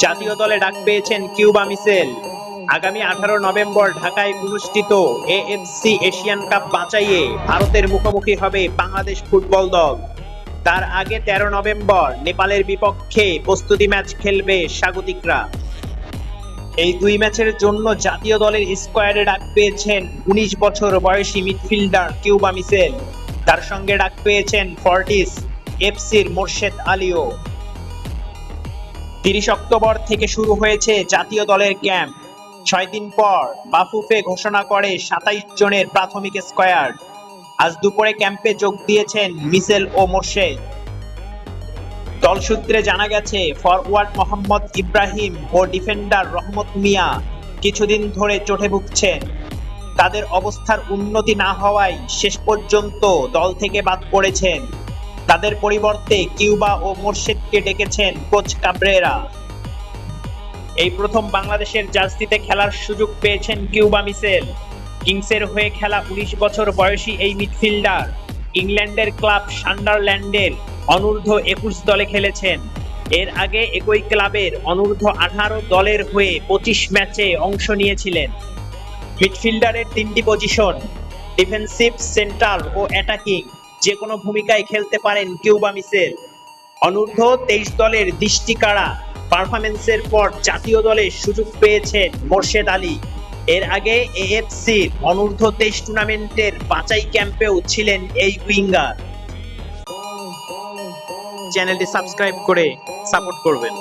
জাতীয় দলে ডাক পেয়েছেন কিউবা মিচেল। আগামী 18 নভেম্বর ঢাকায় অনুষ্ঠিত এএফসি এশিয়ান কাপ বাছাইয়ে ভারতের মুখোমুখি হবে বাংলাদেশ ফুটবল দল। তার আগে 13 নভেম্বর নেপালের বিপক্ষে প্রস্তুতি ম্যাচ খেলবে স্বাগতিকরা। এই দুই ম্যাচের জন্য জাতীয় দলের স্কোয়াডে ডাক পেয়েছেন 19 বছর বয়সী মিডফিল্ডার কিউবা মিচেল। তার সঙ্গে ডাক পেয়েছেন ফর্টিস এফসির মোর্শেদ আলীও। 30 অক্টোবর থেকে শুরু হয়েছে জাতীয় দলের ক্যাম্প। 6 দিন পর বাফুফে ঘোষণা করে 27 জনের প্রাথমিক স্কোয়াড। আজ দুপুরে ক্যাম্পে যোগ দিয়েছেন মিচেল ও মোর্শেদ। দল সূত্রে জানা গেছে, ফরওয়ার্ড মোহাম্মদ ইব্রাহিম ও ডিফেন্ডার রহমত মিয়া কিছুদিন ধরে চোটে ভুগছেন। তাদের অবস্থার উন্নতি না হওয়ায় শেষ পর্যন্ত দল থেকে বাদ পড়েছেন। তাদের পরিবর্তে কিউবা ও মোর্শেদকে ডেকেছেন কোচ কাবরেরা। এই প্রথম বাংলাদেশের জার্সিতে খেলার সুযোগ পেয়েছেন কিউবা মিচেল। কিংসের হয়ে খেলা 19 বছর বয়সী এই মিডফিল্ডার ইংল্যান্ডের ক্লাব সান্ডারল্যান্ডের অনূর্ধ্ব-21 দলে খেলেছেন। এর আগে একই ক্লাবের অনূর্ধ্ব-18 দলের হয়ে 25 ম্যাচে অংশ নিয়েছিলেন। মিডফিল্ডারের 3টি পজিশন, ডিফেন্সিভ, সেন্টার ও অ্যাটাকিং, যে কোনো ভূমিকায় খেলতে পারেন কিউবা মিচেল। অনূর্ধ্ব-23 দলের দৃষ্টিকাড়া পারফরম্যান্সের পর জাতীয় দলে সুযোগ পেয়েছেন মোর্শেদ আলী। এর আগে এএফসির অনূর্ধ্ব-23 টুর্নামেন্টের বাছাই ক্যাম্পেও ছিলেন এই উইঙ্গার। চ্যানেলটি সাবস্ক্রাইব করে সাপোর্ট করবেন।